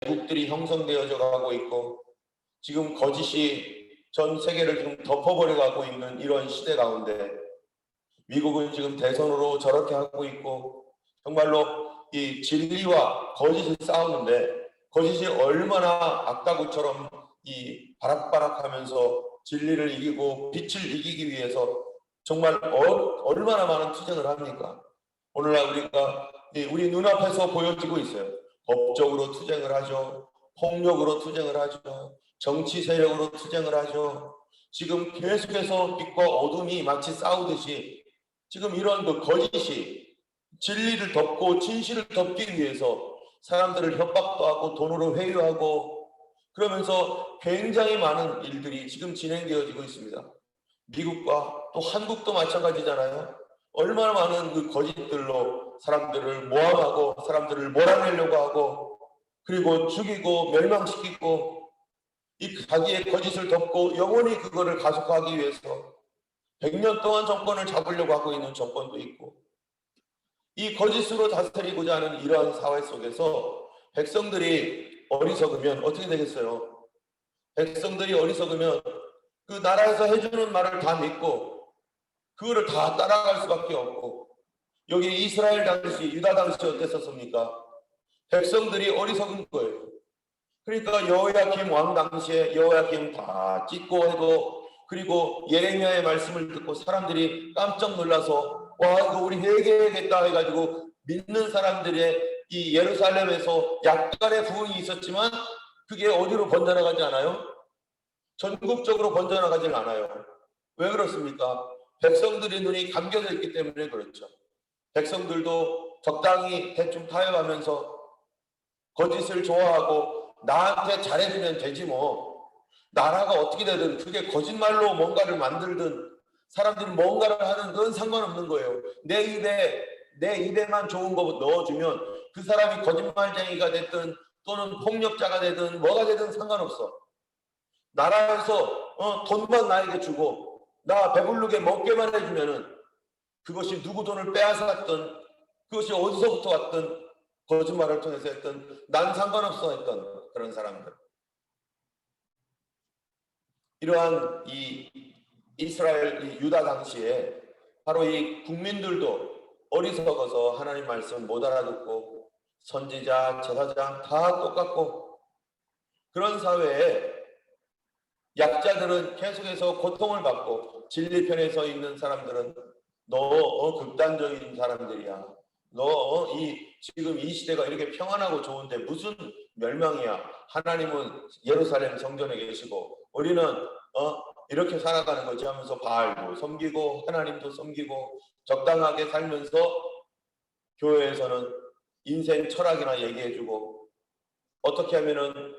제국들이 형성되어져 가고 있고 지금 거짓이 전 세계를 지금 덮어버려 가고 있는 이런 시대 가운데 미국은 지금 대선으로 저렇게 하고 있고 정말로 이 진리와 거짓이 싸우는데 거짓이 얼마나 악다구처럼 이 바락바락하면서 진리를 이기고 빛을 이기기 위해서 정말 얼마나 많은 투쟁을 합니까? 오늘날 우리가 우리 눈앞에서 보여지고 있어요. 법적으로 투쟁을 하죠. 폭력으로 투쟁을 하죠. 정치 세력으로 투쟁을 하죠. 지금 계속해서 빛과 어둠이 마치 싸우듯이 지금 이런 그 거짓이 진리를 덮고 진실을 덮기 위해서 사람들을 협박도 하고 돈으로 회유하고 그러면서 굉장히 많은 일들이 지금 진행되어지고 있습니다. 미국과 또 한국도 마찬가지잖아요. 얼마나 많은 그 거짓들로 사람들을 모함하고 사람들을 몰아내려고 하고 그리고 죽이고 멸망시키고 이 자기의 거짓을 덮고 영원히 그거를 가속화하기 위해서 100년 동안 정권을 잡으려고 하고 있는 정권도 있고 이 거짓으로 다스리고자 하는 이러한 사회 속에서 백성들이 어리석으면 어떻게 되겠어요? 백성들이 어리석으면 그 나라에서 해주는 말을 다 믿고 그거를 다 따라갈 수밖에 없고 여기 이스라엘 당시 유다 당시 어땠었습니까? 백성들이 어리석은 거예요. 그러니까 여호야김 왕 당시에 여호야김 다 찍고 해도 그리고 예레미야의 말씀을 듣고 사람들이 깜짝 놀라서 와 이거 우리 회개해야겠다 해가지고 믿는 사람들의 이 예루살렘에서 약간의 부흥이 있었지만 그게 어디로 번져나가지 않아요? 전국적으로 번져나가질 않아요. 왜 그렇습니까? 백성들의 눈이 감겨져 있기 때문에 그렇죠. 백성들도 적당히 대충 타협하면서 거짓을 좋아하고 나한테 잘해주면 되지 뭐. 나라가 어떻게 되든 그게 거짓말로 뭔가를 만들든 사람들이 뭔가를 하는 건 상관없는 거예요. 내 입에만 좋은 거 넣어주면 그 사람이 거짓말쟁이가 됐든 또는 폭력자가 되든 뭐가 되든 상관없어. 나라에서 돈만 나에게 주고 나 배부르게 먹게만 해주면은 그것이 누구 돈을 빼앗았든 그것이 어디서부터 왔든 거짓말을 통해서 했든 난 상관없어 했던 그런 사람들. 이러한 이 이스라엘 이 유다 당시에 바로 이 국민들도 어리석어서 하나님 말씀 못 알아듣고 선지자, 제사장 다 똑같고 그런 사회에 약자들은 계속해서 고통을 받고 진리편에 서 있는 사람들은 너 극단적인 사람들이야. 너 지금 이 시대가 이렇게 평안하고 좋은데 무슨 멸망이야. 하나님은 예루살렘 성전에 계시고 우리는 이렇게 살아가는 거지 하면서 바알도 섬기고 하나님도 섬기고 적당하게 살면서 교회에서는 인생 철학이나 얘기해주고 어떻게 하면은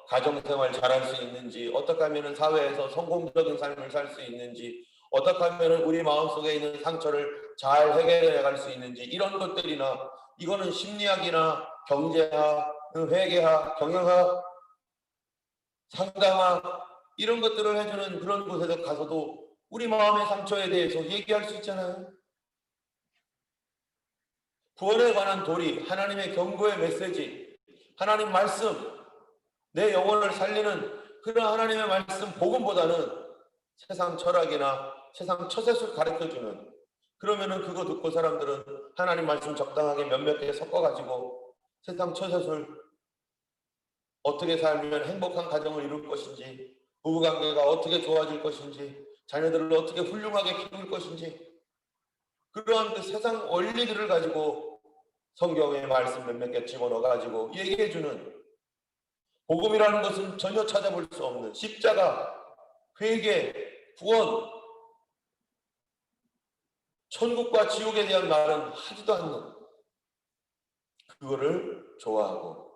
가정생활 잘할 수 있는지 어떻게 하면은 사회에서 성공적인 삶을 살 수 있는지 어떻게 하면은 우리 마음속에 있는 상처를 잘 해결해 나갈 수 있는지 이런 것들이나 이거는 심리학이나 경제학, 회계학, 경영학, 상담학 이런 것들을 해주는 그런 곳에 가서도 우리 마음의 상처에 대해서 얘기할 수 있잖아요. 구원에 관한 도리, 하나님의 경고의 메시지, 하나님 말씀, 내 영혼을 살리는 그런 하나님의 말씀 복음보다는 세상 철학이나 세상 처세술 가르쳐주는 그러면은 그거 듣고 사람들은 하나님 말씀 적당하게 몇몇 개 섞어가지고 세상 처세술 어떻게 살면 행복한 가정을 이룰 것인지 부부관계가 어떻게 좋아질 것인지 자녀들을 어떻게 훌륭하게 키울 것인지 그러한 그 세상 원리들을 가지고 성경의 말씀 몇몇 개 집어넣어가지고 얘기해주는 복음이라는 것은 전혀 찾아볼 수 없는 십자가, 회개, 구원, 천국과 지옥에 대한 말은 하지도 않는 그거를 좋아하고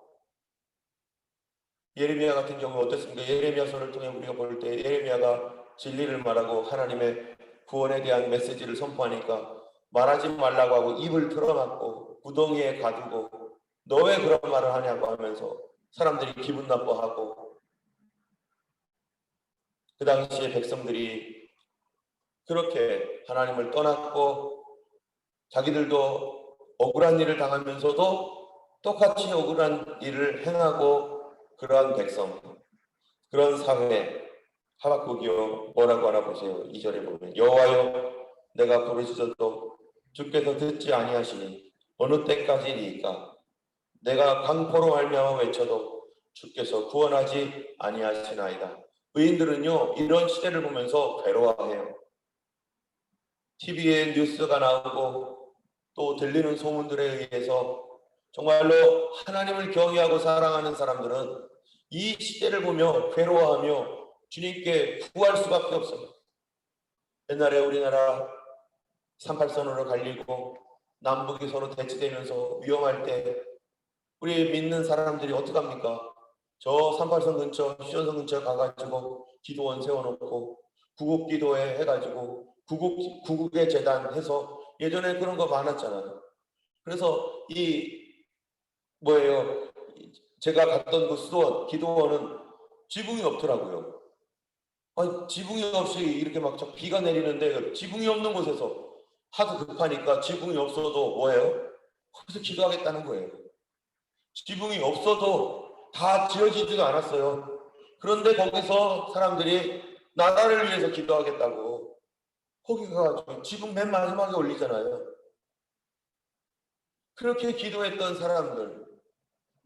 예레미야 같은 경우 어떻습니까? 예레미야서를 통해 우리가 볼 때 예레미야가 진리를 말하고 하나님의 구원에 대한 메시지를 선포하니까 말하지 말라고 하고 입을 틀어막고 구덩이에 가두고 너 왜 그런 말을 하냐고 하면서 사람들이 기분 나빠하고 그 당시에 백성들이 그렇게 하나님을 떠났고 자기들도 억울한 일을 당하면서도 똑같이 억울한 일을 행하고 그러한 백성, 그런 사회, 하박국이요 뭐라고 하나 보세요. 2절에 보면 여호와여 내가 부르짖어도 주께서 듣지 아니하시니 어느 때까지니까 내가 강포로 말미암아 외쳐도 주께서 구원하지 아니하시나이다. 의인들은요 이런 시대를 보면서 괴로워해요. TV에 뉴스가 나오고 또 들리는 소문들에 의해서 정말로 하나님을 경외하고 사랑하는 사람들은 이 시대를 보며 괴로워하며 주님께 구할 수밖에 없어요. 옛날에 우리나라 38선으로 갈리고 남북이 서로 대치되면서 위험할 때 우리 믿는 사람들이 어떡합니까? 저 38선 근처, 휴전선 근처 가가지고 기도원 세워놓고 구국기도회 해가지고 구국의 재단 해서 예전에 그런 거 많았잖아요. 그래서 뭐예요? 제가 갔던 그 수도원, 기도원은 지붕이 없더라고요. 아니, 지붕이 없이 이렇게 막 비가 내리는데 지붕이 없는 곳에서 하도 급하니까 지붕이 없어도 뭐예요? 거기서 기도하겠다는 거예요. 지붕이 없어도 다 지어지지도 않았어요. 그런데 거기서 사람들이 나라를 위해서 기도하겠다고 거기 가가지고 지붕 맨 마지막에 올리잖아요. 그렇게 기도했던 사람들,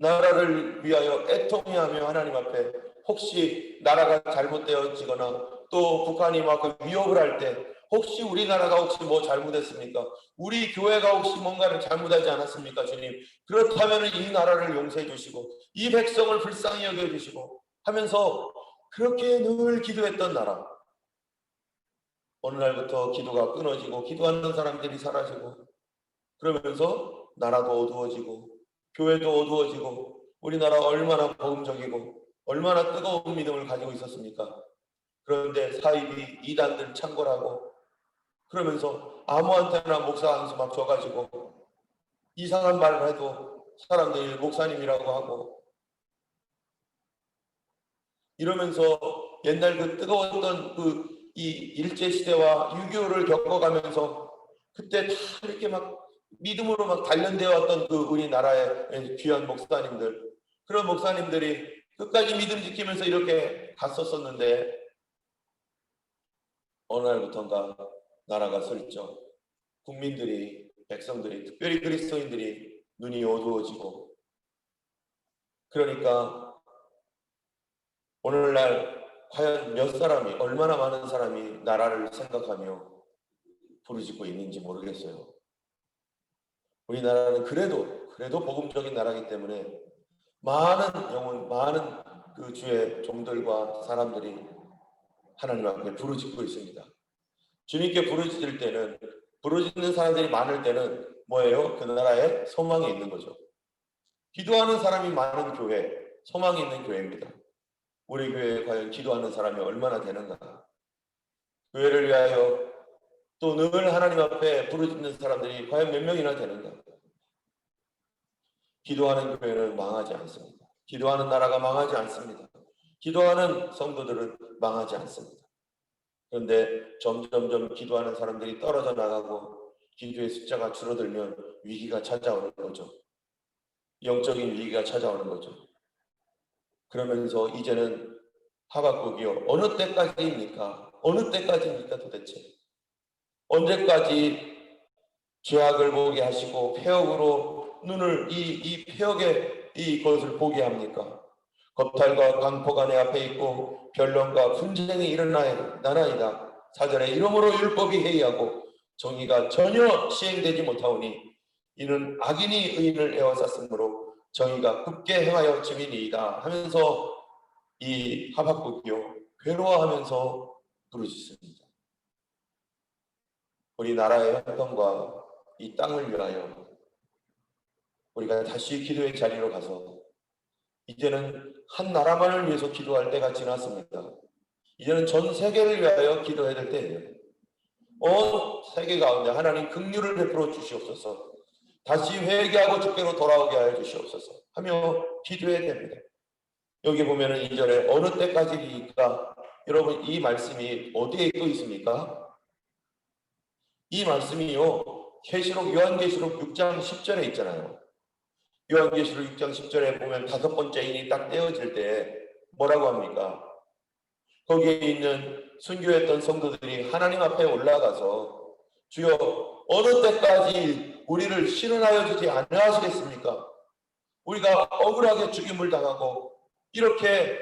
나라를 위하여 애통해하며 하나님 앞에 혹시 나라가 잘못되어지거나 또 북한이 막 위협을 할 때 혹시 우리나라가 혹시 뭐 잘못했습니까? 우리 교회가 혹시 뭔가를 잘못하지 않았습니까? 주님, 그렇다면 이 나라를 용서해 주시고 이 백성을 불쌍히 여겨 주시고 하면서 그렇게 늘 기도했던 나라. 어느 날부터 기도가 끊어지고 기도하는 사람들이 사라지고 그러면서 나라도 어두워지고 교회도 어두워지고 우리나라 얼마나 복음적이고 얼마나 뜨거운 믿음을 가지고 있었습니까? 그런데 사이비 이단들 창궐하고 그러면서 아무한테나 목사 한수 막 줘가지고 이상한 말을 해도 사람들이 목사님이라고 하고 이러면서 옛날 그 뜨거웠던 이 일제시대와 6.25를 겪어가면서 그때 다 이렇게 막 믿음으로 막 단련되어 왔던 그 우리나라의 귀한 목사님들, 그런 목사님들이 끝까지 믿음 지키면서 이렇게 갔었었는데 어느 날부터인가 나라가 슬쩍 국민들이, 백성들이, 특별히 그리스도인들이 눈이 어두워지고 그러니까 오늘날 과연 몇 사람이, 얼마나 많은 사람이 나라를 생각하며 부르짖고 있는지 모르겠어요. 우리나라는 그래도 복음적인 나라이기 때문에 많은 영혼, 많은 그 주의 종들과 사람들이 하나님 앞에 부르짖고 있습니다. 주님께 부르짖을 때는, 부르짖는 사람들이 많을 때는 뭐예요? 그 나라에 소망이 있는 거죠. 기도하는 사람이 많은 교회, 소망이 있는 교회입니다. 우리 교회에 과연 기도하는 사람이 얼마나 되는가? 교회를 위하여 또 늘 하나님 앞에 부르짖는 사람들이 과연 몇 명이나 되는가? 기도하는 교회는 망하지 않습니다. 기도하는 나라가 망하지 않습니다. 기도하는 성도들은 망하지 않습니다. 그런데 점점점 기도하는 사람들이 떨어져 나가고 기도의 숫자가 줄어들면 위기가 찾아오는 거죠. 영적인 위기가 찾아오는 거죠. 그러면서 이제는 하박국이요, 어느 때까지입니까? 어느 때까지입니까 도대체? 언제까지 죄악을 보게 하시고 폐역으로 눈을 이 폐역의 이것을 보게 합니까? 겁탈과 강포가 내 앞에 있고 변론과 분쟁이 일어나나이다. 4절에 이러므로 율법이 해이하고 정의가 전혀 시행되지 못하오니 이는 악인이 의인을 에워쌌으므로 정의가 굳게 행하여 짐이니이다 하면서 이 하박국이요 괴로워하면서 부르짖습니다. 우리 나라의 형편과 이 땅을 위하여 우리가 다시 기도의 자리로 가서 이제는 한 나라만을 위해서 기도할 때가 지났습니다. 이제는 전 세계를 위하여 기도해야 될 때예요. 온 세계 가운데 하나님 긍휼을 베풀어 주시옵소서. 다시 회개하고 주께로 돌아오게 하여 주시옵소서 하며 기도해야 됩니다. 여기 보면은 2절에 어느 때까지니까 여러분 이 말씀이 어디에 또 있습니까? 이 말씀이요 계시록 요한계시록 6장 10절에 있잖아요. 요한계시록 6장 10절에 보면 5번째 인이 딱 떼어질 때 뭐라고 합니까? 거기에 있는 순교했던 성도들이 하나님 앞에 올라가서 주여 어느 때까지 우리를 신원하여 주지 않으시겠습니까? 우리가 억울하게 죽임을 당하고 이렇게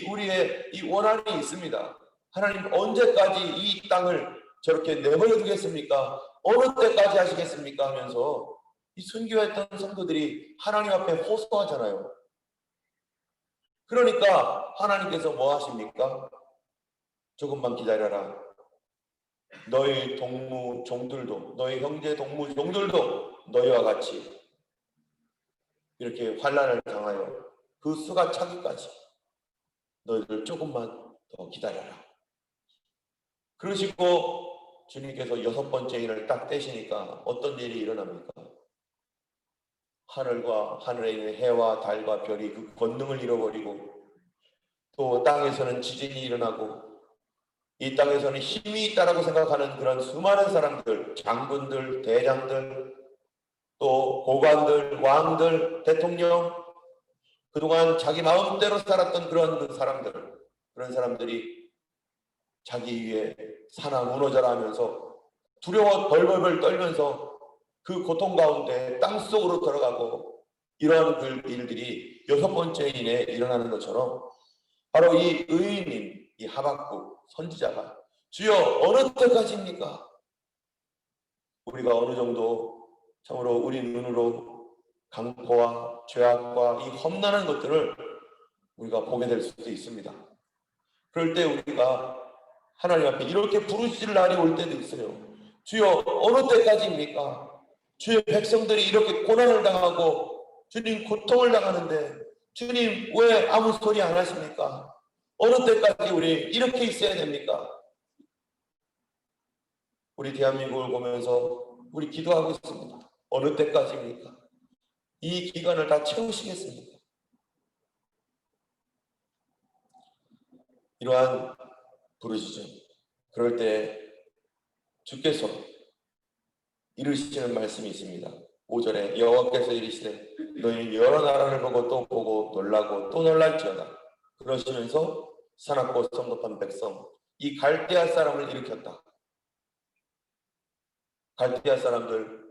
우리의 이 원한이 있습니다. 하나님 언제까지 이 땅을 저렇게 내버려 두겠습니까? 어느 때까지 하시겠습니까? 하면서 이 순교했던 성도들이 하나님 앞에 호소하잖아요. 그러니까 하나님께서 뭐 하십니까? 조금만 기다려라. 너희 동무 종들도, 너희 형제 동무 종들도 너희와 같이 이렇게 환난을 당하여 그 수가 차기까지 너희들 조금만 더 기다려라. 그러시고 주님께서 6번째 인을 딱 떼시니까 어떤 일이 일어납니까? 하늘과 하늘에 있는 해와 달과 별이 그 권능을 잃어버리고 또 땅에서는 지진이 일어나고 이 땅에서는 힘이 있다라고 생각하는 그런 수많은 사람들, 장군들, 대장들, 또 고관들, 왕들, 대통령, 그동안 자기 마음대로 살았던 그런 사람들이 자기 위에 사나 무너져라 하면서 두려워 벌벌벌 떨면서 그 고통 가운데 땅속으로 들어가고 이러한 그 일들이 6번째 인에 일어나는 것처럼 바로 이 의인인 이 하박국 선지자가 주여 어느 때까지입니까? 우리가 어느 정도 참으로 우리 눈으로 강포와 죄악과 이 험난한 것들을 우리가 보게 될 수도 있습니다. 그럴 때 우리가 하나님 앞에 이렇게 부르실 날이 올 때도 있어요. 주여 어느 때까지입니까? 주의 백성들이 이렇게 고난을 당하고 주님 고통을 당하는데 주님 왜 아무 소리 안 하십니까? 어느 때까지 우리 이렇게 있어야 됩니까? 우리 대한민국을 보면서 우리 기도하고 있습니다. 어느 때까지입니까? 이 기간을 다 채우시겠습니까? 이러한 부르시죠. 그럴 때 주께서 이르시는 말씀이 있습니다. 5절에 여호와께서 이르시되 너희는 여러 나라를 보고 또 보고 놀라고 또 놀랄지어다. 그러시면서 사납고 성급한 백성 이 갈대아 사람을 일으켰다. 갈대아 사람들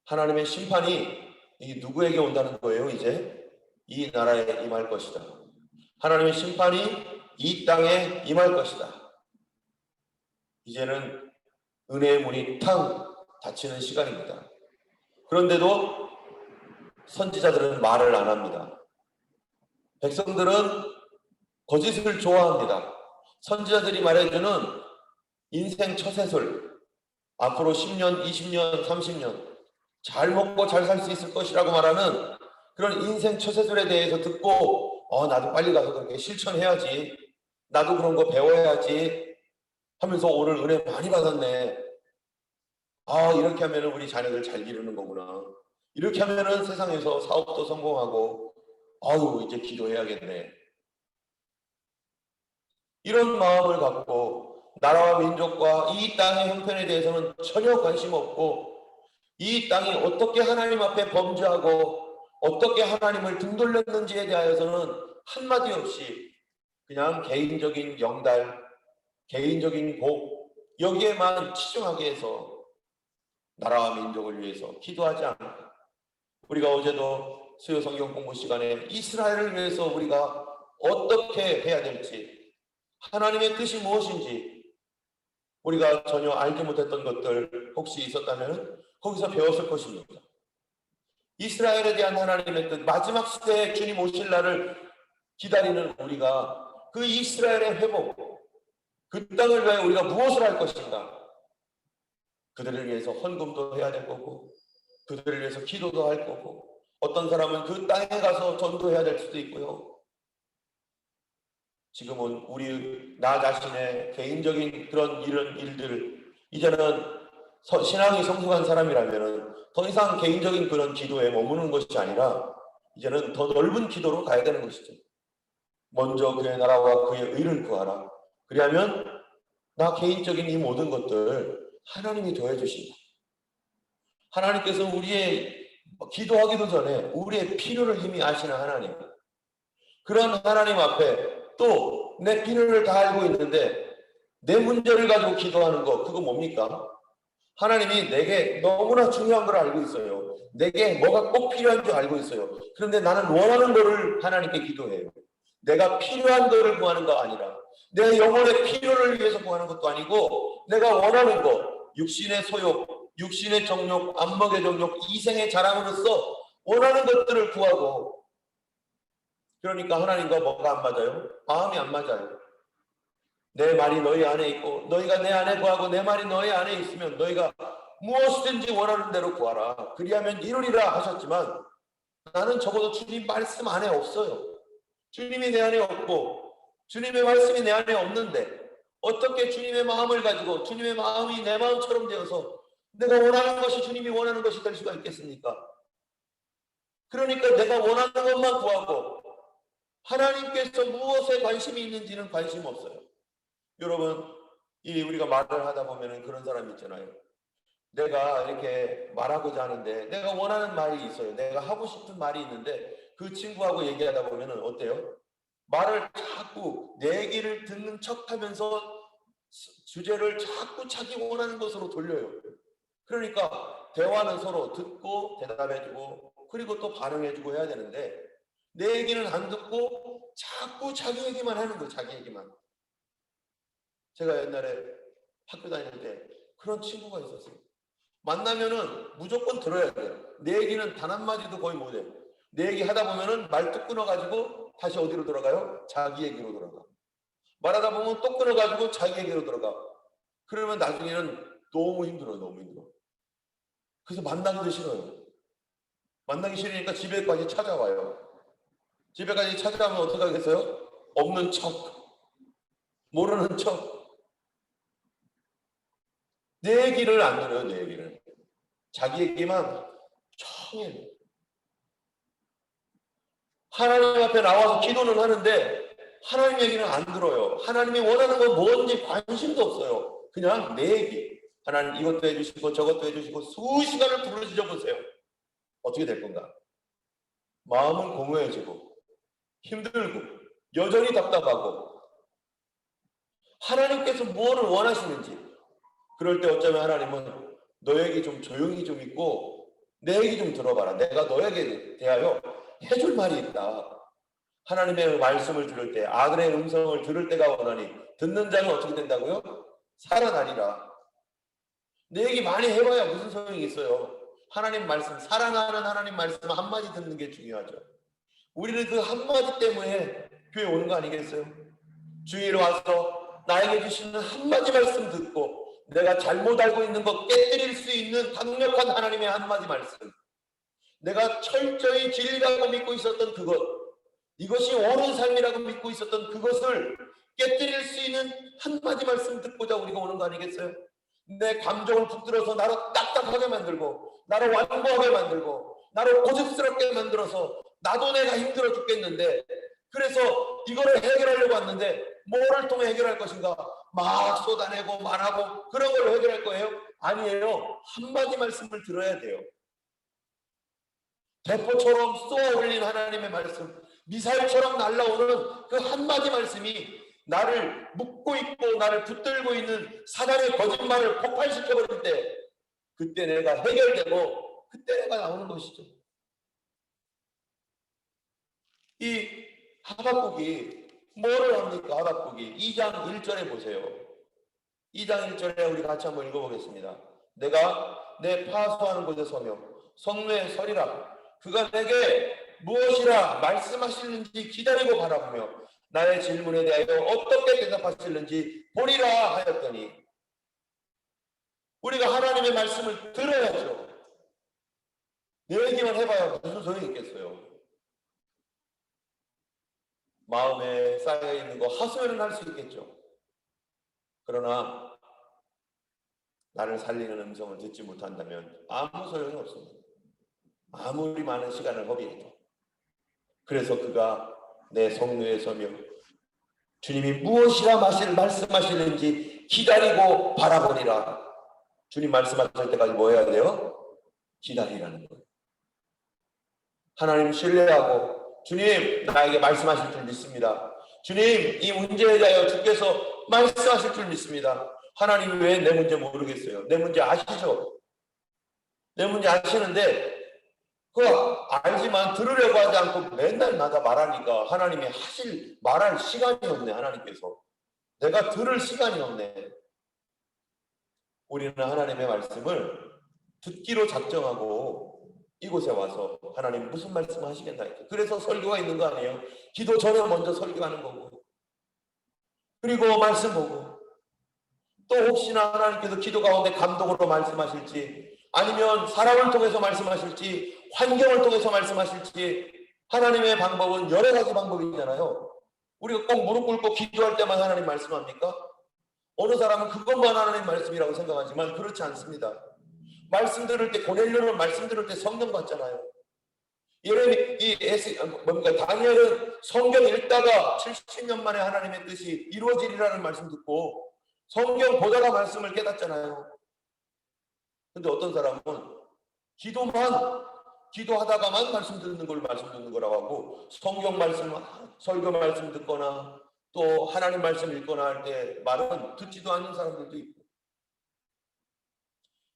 하나님의 심판이 이 누구에게 온다는 거예요? 이제 이 나라에 임할 것이다. 하나님의 심판이 이 땅에 임할 것이다. 이제는 은혜의 문이 탕 닫히는 시간입니다. 그런데도 선지자들은 말을 안 합니다. 백성들은 거짓을 좋아합니다. 선지자들이 말해주는 인생 처세술, 앞으로 10년, 20년, 30년 잘 먹고 잘 살 수 있을 것이라고 말하는 그런 인생 처세술에 대해서 듣고 나도 빨리 가서 그렇게 실천해야지, 나도 그런 거 배워야지 하면서 오늘 은혜 많이 받았네. 이렇게 하면 우리 자녀들 잘 기르는 거구나. 이렇게 하면 세상에서 사업도 성공하고 이제 기도해야겠네. 이런 마음을 갖고 나라와 민족과 이 땅의 형편에 대해서는 전혀 관심 없고 이 땅이 어떻게 하나님 앞에 범죄하고 어떻게 하나님을 등돌렸는지에 대하여서는 한마디 없이 그냥 개인적인 영달, 개인적인 곡 여기에만 치중하게 해서 나라와 민족을 위해서 기도하지 않을까. 우리가 어제도 수요 성경 공부 시간에 이스라엘을 위해서 우리가 어떻게 해야 될지, 하나님의 뜻이 무엇인지 우리가 전혀 알지 못했던 것들 혹시 있었다면 거기서 배웠을 것입니다. 이스라엘에 대한 하나님의 뜻, 마지막 시대에 주님 오실 날을 기다리는 우리가 그 이스라엘의 회복, 그 땅을 위해 우리가 무엇을 할 것인가? 그들을 위해서 헌금도 해야 될 거고 그들을 위해서 기도도 할 거고 어떤 사람은 그 땅에 가서 전도해야 될 수도 있고요. 지금은 나 자신의 개인적인 그런 이런 일들을 이제는 신앙이 성숙한 사람이라면 더 이상 개인적인 그런 기도에 머무는 것이 아니라 이제는 더 넓은 기도로 가야 되는 것이죠. 먼저 그의 나라와 그의 의를 구하라. 그리하면 나 개인적인 이 모든 것들 하나님이 더해 주신다. 하나님께서 우리의 기도하기도 전에 우리의 필요를 이미 아시는 하나님, 그런 하나님 앞에 또 내 필요를 다 알고 있는데 내 문제를 가지고 기도하는 거, 그거 뭡니까? 하나님이 내게 너무나 중요한 걸 알고 있어요. 내게 뭐가 꼭 필요한 줄 알고 있어요. 그런데 나는 원하는 거를 하나님께 기도해요. 내가 필요한 거를 구하는 거 아니라, 내 영혼의 필요를 위해서 구하는 것도 아니고, 내가 원하는 거, 육신의 소욕, 육신의 정욕, 안목의 정욕, 이생의 자랑으로서 원하는 것들을 구하고, 그러니까 하나님과 뭐가 안 맞아요? 마음이 안 맞아요. 내 말이 너희 안에 있고 너희가 내 안에 구하고 내 말이 너희 안에 있으면 너희가 무엇이든지 원하는 대로 구하라. 그리하면 이루리라 하셨지만, 나는 적어도 주님 말씀 안에 없어요. 주님이 내 안에 없고 주님의 말씀이 내 안에 없는데 어떻게 주님의 마음을 가지고 주님의 마음이 내 마음처럼 되어서 내가 원하는 것이 주님이 원하는 것이 될 수가 있겠습니까? 그러니까 내가 원하는 것만 구하고 하나님께서 무엇에 관심이 있는지는 관심 없어요. 여러분, 우리가 말을 하다 보면은 그런 사람 있잖아요. 내가 이렇게 말하고자 하는데 내가 원하는 말이 있어요. 내가 하고 싶은 말이 있는데 그 친구하고 얘기하다 보면은 어때요? 말을 자꾸 내 얘기를 듣는 척하면서 주제를 자꾸 자기 원하는 것으로 돌려요. 그러니까 대화는 서로 듣고 대답해주고 그리고 또 반응해주고 해야 되는데 내 얘기는 안 듣고 자꾸 자기 얘기만 하는 거예요. 자기 얘기만. 제가 옛날에 학교 다닐 때 그런 친구가 있었어요. 만나면은 무조건 들어야 돼요. 내 얘기는 단 한마디도 거의 못해요. 내 얘기 하다 보면은 말뚝 끊어가지고 다시 어디로 들어가요? 자기 얘기로 들어가. 말하다 보면 또 끊어가지고 자기 얘기로 들어가. 그러면 나중에는 너무 힘들어요. 너무 힘들어. 그래서 만나기도 싫어요. 만나기 싫으니까 집에까지 찾아와요. 집에까지 찾아가면 어떻게 하겠어요? 없는 척, 모르는 척. 내 얘기를 안 들어요. 내 얘기를. 자기 얘기만 청해. 하나님 앞에 나와서 기도는 하는데 하나님 얘기는 안 들어요. 하나님이 원하는 건 뭔지 관심도 없어요. 그냥 내 얘기. 하나님 이것도 해주시고 저것도 해주시고 수시간을 부르짖어 보세요. 어떻게 될 건가? 마음은 공허해지고 힘들고 여전히 답답하고 하나님께서 무엇을 원하시는지, 그럴 때 어쩌면 하나님은 너에게 좀 조용히 좀 있고 내 얘기 좀 들어봐라. 내가 너에게 대하여 해줄 말이 있다. 하나님의 말씀을 들을 때, 아들의 음성을 들을 때가 원하니 듣는 자는 어떻게 된다고요? 살아나리라. 내 얘기 많이 해봐야 무슨 소용이 있어요. 하나님 말씀, 사랑하는 하나님 말씀 한마디 듣는 게 중요하죠. 우리는 그 한마디 때문에 교회 오는 거 아니겠어요? 주일에 와서 나에게 주시는 한마디 말씀 듣고 내가 잘못 알고 있는 것 깨뜨릴 수 있는 강력한 하나님의 한마디 말씀, 내가 철저히 진리라고 믿고 있었던 그것, 이것이 옳은 삶이라고 믿고 있었던 그것을 깨뜨릴 수 있는 한마디 말씀 듣고자 우리가 오는 거 아니겠어요? 내 감정을 붙들어서 나를 딱딱하게 만들고 나를 완고하게 만들고 나를 고집스럽게 만들어서 나도 내가 힘들어 죽겠는데, 그래서 이거를 해결하려고 왔는데 뭐를 통해 해결할 것인가? 막 쏟아내고 말하고 그런 걸로 해결할 거예요? 아니에요. 한마디 말씀을 들어야 돼요. 대포처럼 쏘아 올린 하나님의 말씀, 미사일처럼 날아오는 그 한마디 말씀이 나를 묶고 있고 나를 붙들고 있는 사단의 거짓말을 폭발시켜버릴 때, 그때 내가 해결되고 그때 내가 나오는 것이죠. 이 하박국이 뭐를 합니까? 하박국이 2장 1절에 보세요. 2장 1절에 우리 같이 한번 읽어보겠습니다. 내가 내 파수하는 곳에 서며 성루에 서리라. 그가 내게 무엇이라 말씀하시는지 기다리고 바라보며 나의 질문에 대하여 어떻게 대답하실는지 보리라 하였더니, 우리가 하나님의 말씀을 들어야죠. 내 얘기만 해봐야 무슨 소용이 있겠어요. 마음에 쌓여있는 거 하소연은 할 수 있겠죠. 그러나 나를 살리는 음성을 듣지 못한다면 아무 소용이 없습니다. 아무리 많은 시간을 허비해도. 그래서 그가 내 성루에 서며 주님이 무엇이라 말씀하시는지 기다리고 바라보니라. 주님 말씀하실 때까지 뭐 해야 돼요? 기다리라는 거예요. 하나님 신뢰하고 주님 나에게 말씀하실 줄 믿습니다. 주님 이 문제에 대하여 주께서 말씀하실 줄 믿습니다. 하나님 왜 내 문제 모르겠어요? 내 문제 아시죠? 내 문제 아시는데 그거 알지만 들으려고 하지 않고 맨날 나가 말하니까 하나님이 말할 시간이 없네. 하나님께서 내가 들을 시간이 없네. 우리는 하나님의 말씀을 듣기로 작정하고 이곳에 와서 하나님 무슨 말씀 하시겠나 했죠. 그래서 설교가 있는 거 아니에요? 기도 전에 먼저 설교하는 거고 그리고 말씀 보고 또 혹시나 하나님께서 기도 가운데 감동으로 말씀하실지 아니면 사람을 통해서 말씀하실지 환경을 통해서 말씀하실지 하나님의 방법은 여러 가지 방법이잖아요. 우리가 꼭 무릎 꿇고 기도할 때만 하나님 말씀합니까? 어느 사람은 그것만 하나님 말씀이라고 생각하지만 그렇지 않습니다. 말씀 들을 때 고넬료는 말씀 들을 때 성경 받잖아요. 다니엘은 성경 읽다가 70년 만에 하나님의 뜻이 이루어지리라는 말씀 듣고 성경 보다가 말씀을 깨닫잖아요. 근데 어떤 사람은 기도하다가만 말씀 듣는 걸 말씀 듣는 거라고 하고 성경 말씀, 설교 말씀 듣거나 또 하나님 말씀 읽거나 할 때 말은 듣지도 않는 사람들도 있고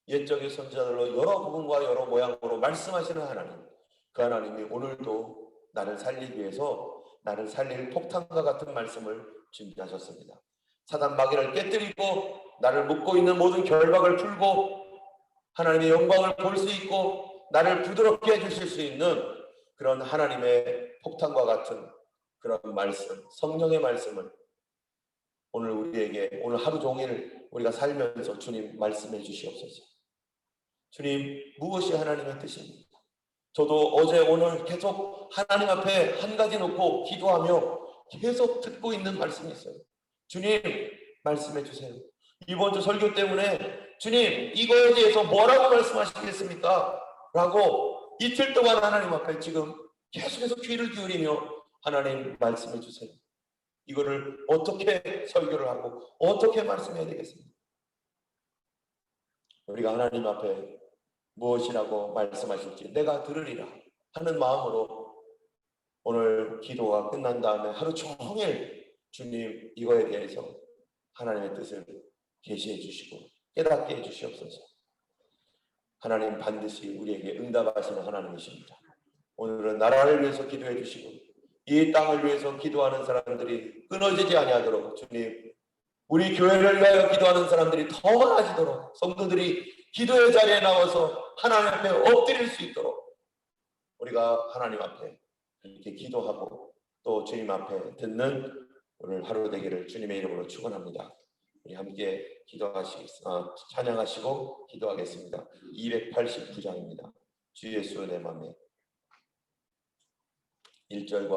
옛적의 선지자들로 여러 부분과 여러 모양으로 말씀하시는 하나님, 그 하나님이 오늘도 나를 살리기 위해서 나를 살릴 폭탄과 같은 말씀을 준비하셨습니다. 사단 마귀를 깨뜨리고 나를 묶고 있는 모든 결박을 풀고 하나님의 영광을 볼 수 있고 나를 부드럽게 해주실 수 있는 그런 하나님의 폭탄과 같은 그런 말씀, 성령의 말씀을 오늘 우리에게 오늘 하루 종일 우리가 살면서 주님 말씀해 주시옵소서. 주님 무엇이 하나님의 뜻입니까? 저도 어제 오늘 계속 하나님 앞에 한 가지 놓고 기도하며 계속 듣고 있는 말씀이 있어요. 주님 말씀해 주세요. 이번 주 설교 때문에 주님 이거에 대해서 뭐라고 말씀하시겠습니까? 라고 이틀 동안 하나님 앞에 지금 계속해서 귀를 기울이며 하나님 말씀해 주세요. 이거를 어떻게 설교를 하고 어떻게 말씀해야 되겠습니까? 우리가 하나님 앞에 무엇이라고 말씀하실지 내가 들으리라 하는 마음으로 오늘 기도가 끝난 다음에 하루 종일 주님 이거에 대해서 하나님의 뜻을 계시해 주시고 깨닫게 해 주시옵소서. 하나님 반드시 우리에게 응답하시는 하나님이십니다. 오늘은 나라를 위해서 기도해 주시고 이 땅을 위해서 기도하는 사람들이 끊어지지 아니하도록 주님 우리 교회를 위하여 기도하는 사람들이 더 많아지도록 성도들이 기도의 자리에 나와서 하나님 앞에 엎드릴 수 있도록 우리가 하나님 앞에 이렇게 기도하고 또 주님 앞에 듣는 오늘 하루 되기를 주님의 이름으로 축원합니다. 우리 함께 찬양하시고 기도하겠습니다. 289장입니다. 주 예수 내 맘에 1절과